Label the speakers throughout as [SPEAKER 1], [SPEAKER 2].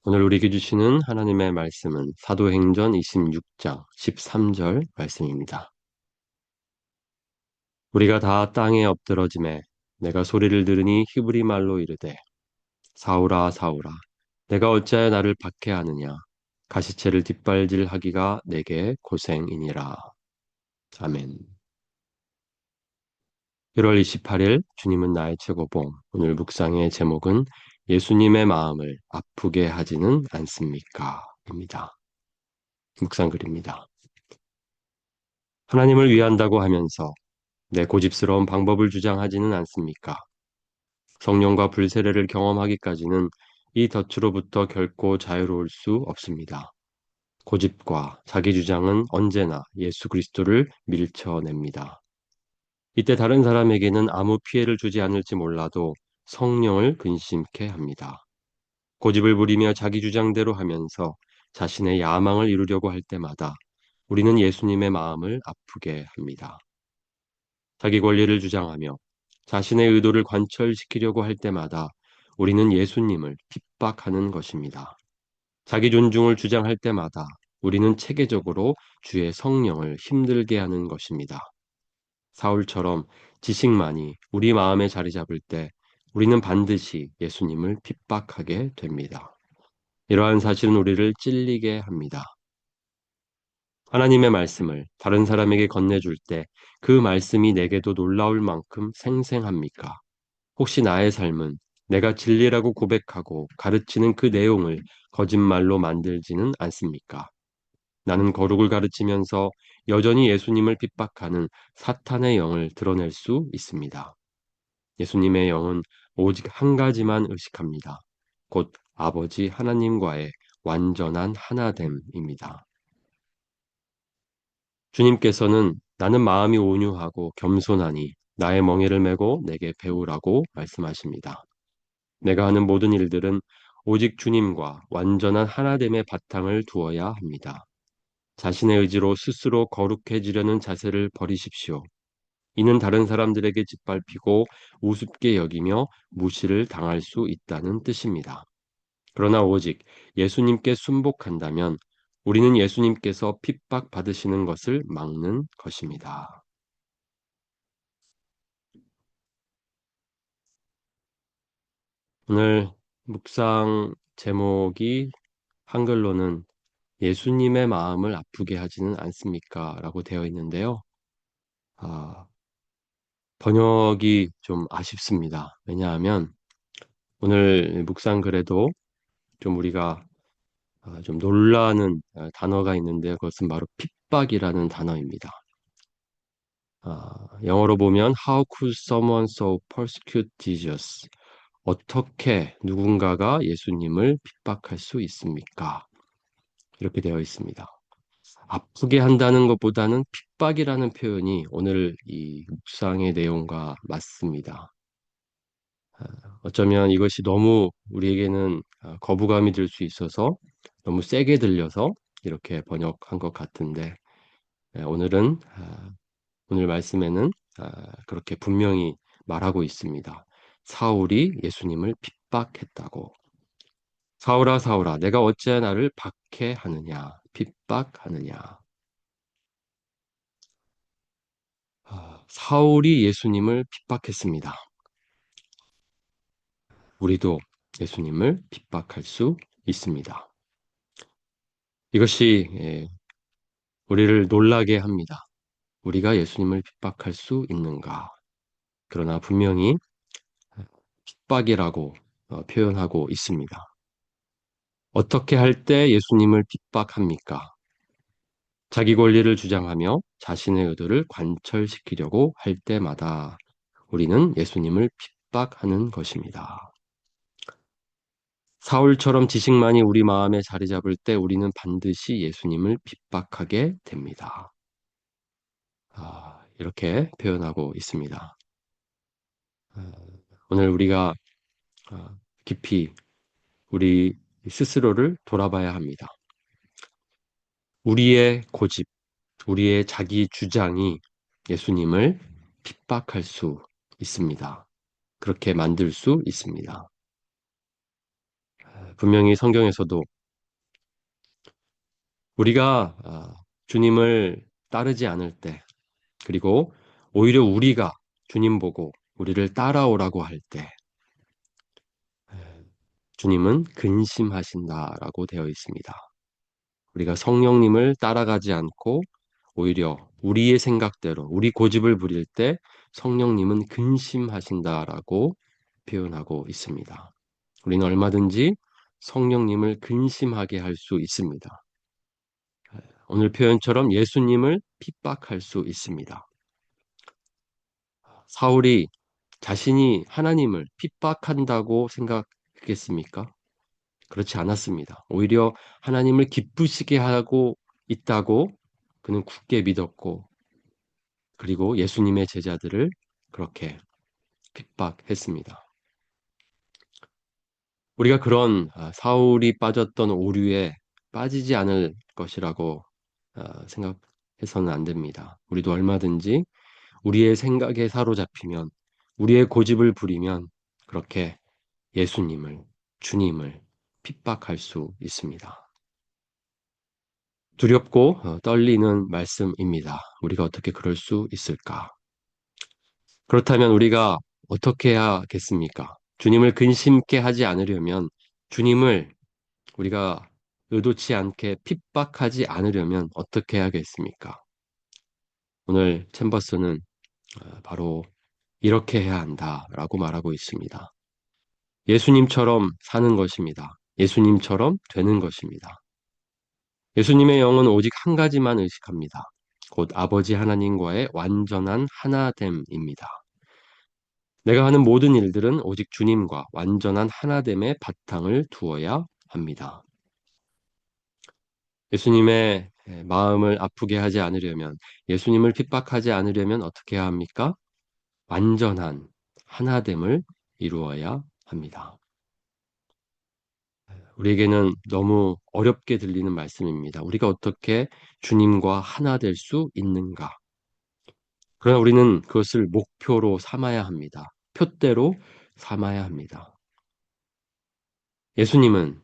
[SPEAKER 1] 오늘 우리에게 주시는 하나님의 말씀은 사도행전 26장 13절 말씀입니다. 우리가 다 땅에 엎드러짐에 내가 소리를 들으니 히브리 말로 이르되 사울아 사울아 내가 어찌하여 나를 박해하느냐 가시체를 뒷발질하기가 내게 고생이니라. 아멘. 1월 28일 주님은 나의 최고봉. 오늘 묵상의 제목은 예수님의 마음을 아프게 하지는 않습니까? 입니다. 묵상글입니다. 하나님을 위한다고 하면서 내 고집스러운 방법을 주장하지는 않습니까? 성령과 불세례를 경험하기까지는 이 덫으로부터 결코 자유로울 수 없습니다. 고집과 자기 주장은 언제나 예수 그리스도를 밀쳐냅니다. 이때 다른 사람에게는 아무 피해를 주지 않을지 몰라도 성령을 근심케 합니다. 고집을 부리며 자기 주장대로 하면서 자신의 야망을 이루려고 할 때마다 우리는 예수님의 마음을 아프게 합니다. 자기 권리를 주장하며 자신의 의도를 관철시키려고 할 때마다 우리는 예수님을 핍박하는 것입니다. 자기 존중을 주장할 때마다 우리는 체계적으로 주의 성령을 힘들게 하는 것입니다. 사울처럼 지식만이 우리 마음에 자리 잡을 때 우리는 반드시 예수님을 핍박하게 됩니다. 이러한 사실은 우리를 찔리게 합니다. 하나님의 말씀을 다른 사람에게 건네줄 때 그 말씀이 내게도 놀라울 만큼 생생합니까? 혹시 나의 삶은 내가 진리라고 고백하고 가르치는 그 내용을 거짓말로 만들지는 않습니까? 나는 거룩을 가르치면서 여전히 예수님을 핍박하는 사탄의 영을 드러낼 수 있습니다. 예수님의 영은 오직 한 가지만 의식합니다. 곧 아버지 하나님과의 완전한 하나됨입니다. 주님께서는 나는 마음이 온유하고 겸손하니 나의 멍에를 메고 내게 배우라고 말씀하십니다. 내가 하는 모든 일들은 오직 주님과 완전한 하나됨의 바탕을 두어야 합니다. 자신의 의지로 스스로 거룩해지려는 자세를 버리십시오. 이는 다른 사람들에게 짓밟히고 우습게 여기며 무시를 당할 수 있다는 뜻입니다. 그러나 오직 예수님께 순복한다면 우리는 예수님께서 핍박받으시는 것을 막는 것입니다. 오늘 묵상 제목이 한글로는 예수님의 마음을 아프게 하지는 않습니까? 라고 되어 있는데요. 아, 번역이 좀 아쉽습니다. 왜냐하면 오늘 묵상 글에도 좀 우리가 좀 놀라는 단어가 있는데 그것은 바로 핍박이라는 단어입니다. 영어로 보면 How could someone so persecute Jesus? 어떻게 누군가가 예수님을 핍박할 수 있습니까? 이렇게 되어 있습니다. 아프게 한다는 것보다는 핍박이라는 표현이 오늘 이 묵상의 내용과 맞습니다. 어쩌면 이것이 너무 우리에게는 거부감이 들 수 있어서 너무 세게 들려서 이렇게 번역한 것 같은데 오늘은 오늘 말씀에는 그렇게 분명히 말하고 있습니다. 사울이 예수님을 핍박했다고. 사울아 사울아 내가 어찌하여 나를 박해하느냐 핍박하느냐. 사울이 예수님을 핍박했습니다. 우리도 예수님을 핍박할 수 있습니다. 이것이 우리를 놀라게 합니다. 우리가 예수님을 핍박할 수 있는가? 그러나 분명히 핍박이라고 표현하고 있습니다. 어떻게 할 때 예수님을 핍박합니까? 자기 권리를 주장하며 자신의 의도를 관철시키려고 할 때마다 우리는 예수님을 핍박하는 것입니다. 사울처럼 지식만이 우리 마음에 자리 잡을 때 우리는 반드시 예수님을 핍박하게 됩니다. 이렇게 표현하고 있습니다. 아, 오늘 우리가 깊이 우리 스스로를 돌아봐야 합니다. 우리의 고집, 우리의 자기 주장이 예수님을 핍박할 수 있습니다. 그렇게 만들 수 있습니다. 분명히 성경에서도 우리가 주님을 따르지 않을 때, 그리고 오히려 우리가 주님 보고 우리를 따라오라고 할 때, 주님은 근심하신다라고 되어 있습니다. 우리가 성령님을 따라가지 않고 오히려 우리의 생각대로 우리 고집을 부릴 때 성령님은 근심하신다라고 표현하고 있습니다. 우리는 얼마든지 성령님을 근심하게 할 수 있습니다. 오늘 표현처럼 예수님을 핍박할 수 있습니다. 사울이 자신이 하나님을 핍박한다고 생각했겠습니까? 그렇지 않았습니다. 오히려 하나님을 기쁘시게 하고 있다고 그는 굳게 믿었고, 그리고 예수님의 제자들을 그렇게 핍박했습니다. 우리가 그런 사울이 빠졌던 오류에 빠지지 않을 것이라고 생각해서는 안 됩니다. 우리도 얼마든지 우리의 생각에 사로잡히면, 우리의 고집을 부리면 그렇게 예수님을, 주님을 핍박할 수 있습니다. 두렵고 떨리는 말씀입니다. 우리가 어떻게 그럴 수 있을까? 그렇다면 우리가 어떻게 해야겠습니까? 주님을 근심케 하지 않으려면, 주님을 우리가 의도치 않게 핍박하지 않으려면 어떻게 해야겠습니까? 오늘 챔버스는 바로 이렇게 해야 한다라고 말하고 있습니다. 예수님처럼 사는 것입니다. 예수님처럼 되는 것입니다. 예수님의 영은 오직 한 가지만 의식합니다. 곧 아버지 하나님과의 완전한 하나됨입니다. 내가 하는 모든 일들은 오직 주님과 완전한 하나됨의 바탕을 두어야 합니다. 예수님의 마음을 아프게 하지 않으려면, 예수님을 핍박하지 않으려면 어떻게 해야 합니까? 완전한 하나됨을 이루어야 합니다. 우리에게는 너무 어렵게 들리는 말씀입니다. 우리가 어떻게 주님과 하나 될 수 있는가? 그러나 우리는 그것을 목표로 삼아야 합니다. 표대로 삼아야 합니다. 예수님은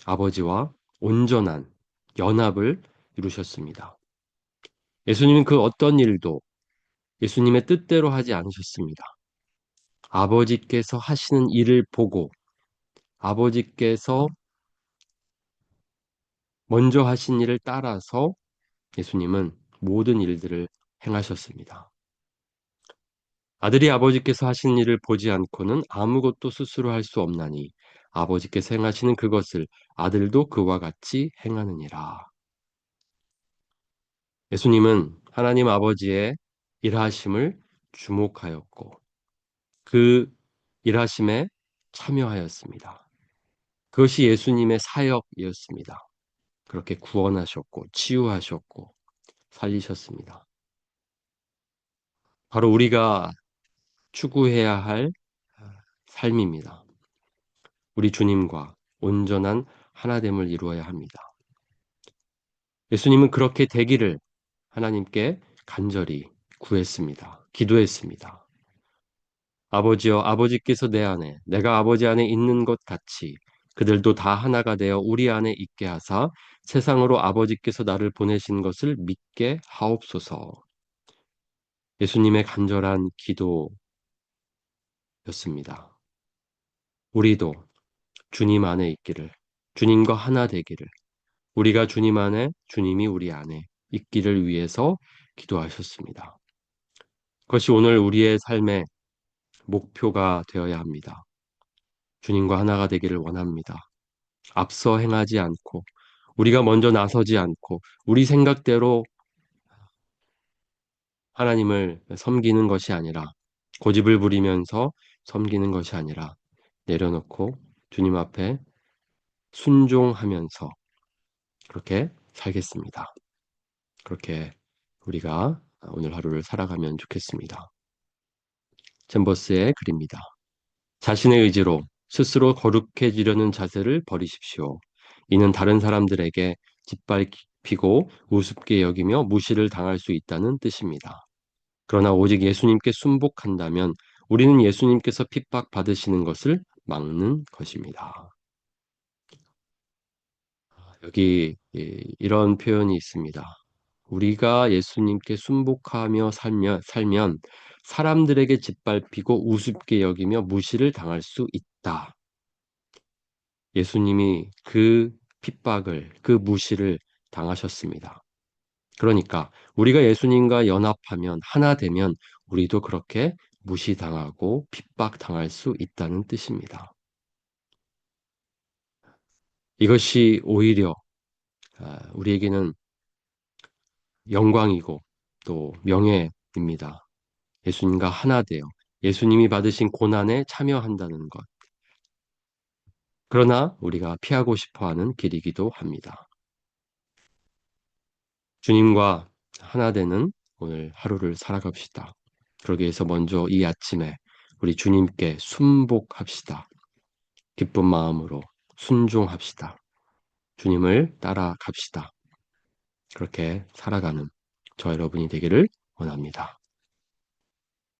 [SPEAKER 1] 아버지와 온전한 연합을 이루셨습니다. 예수님은 그 어떤 일도 예수님의 뜻대로 하지 않으셨습니다. 아버지께서 하시는 일을 보고 아버지께서 먼저 하신 일을 따라서 예수님은 모든 일들을 행하셨습니다. 아들이 아버지께서 하시는 일을 보지 않고는 아무것도 스스로 할 수 없나니 아버지께서 행하시는 그것을 아들도 그와 같이 행하느니라. 예수님은 하나님 아버지의 일하심을 주목하였고 그 일하심에 참여하였습니다. 그것이 예수님의 사역이었습니다. 그렇게 구원하셨고 치유하셨고 살리셨습니다. 바로 우리가 추구해야 할 삶입니다. 우리 주님과 온전한 하나됨을 이루어야 합니다. 예수님은 그렇게 되기를 하나님께 간절히 구했습니다. 기도했습니다. 아버지여, 아버지께서 내 안에, 내가 아버지 안에 있는 것 같이 그들도 다 하나가 되어 우리 안에 있게 하사 세상으로 아버지께서 나를 보내신 것을 믿게 하옵소서. 예수님의 간절한 기도였습니다. 우리도 주님 안에 있기를, 주님과 하나 되기를, 우리가 주님 안에, 주님이 우리 안에 있기를 위해서 기도하셨습니다. 그것이 오늘 우리의 삶의 목표가 되어야 합니다. 주님과 하나가 되기를 원합니다. 앞서 행하지 않고, 우리가 먼저 나서지 않고, 우리 생각대로 하나님을 섬기는 것이 아니라, 고집을 부리면서 섬기는 것이 아니라, 내려놓고 주님 앞에 순종하면서 그렇게 살겠습니다. 그렇게 우리가 오늘 하루를 살아가면 좋겠습니다. 잼버스의 글입니다. 자신의 의지로 스스로 거룩해지려는 자세를 버리십시오. 이는 다른 사람들에게 짓밟히고 우습게 여기며 무시를 당할 수 있다는 뜻입니다. 그러나 오직 예수님께 순복한다면 우리는 예수님께서 핍박받으시는 것을 막는 것입니다. 여기 이런 표현이 있습니다. 우리가 예수님께 순복하며 살면 사람들에게 짓밟히고 우습게 여기며 무시를 당할 수 있다. 예수님이 그 핍박을, 그 무시를 당하셨습니다. 그러니까 우리가 예수님과 연합하면, 하나 되면 우리도 그렇게 무시당하고 핍박당할 수 있다는 뜻입니다. 이것이 오히려 우리에게는 영광이고 또 명예입니다. 예수님과 하나 되어 예수님이 받으신 고난에 참여한다는 것. 그러나 우리가 피하고 싶어 하는 길이기도 합니다. 주님과 하나 되는 오늘 하루를 살아갑시다. 그러기 위해서 먼저 이 아침에 우리 주님께 순복합시다. 기쁜 마음으로 순종합시다. 주님을 따라갑시다. 그렇게 살아가는 저 여러분이 되기를 원합니다.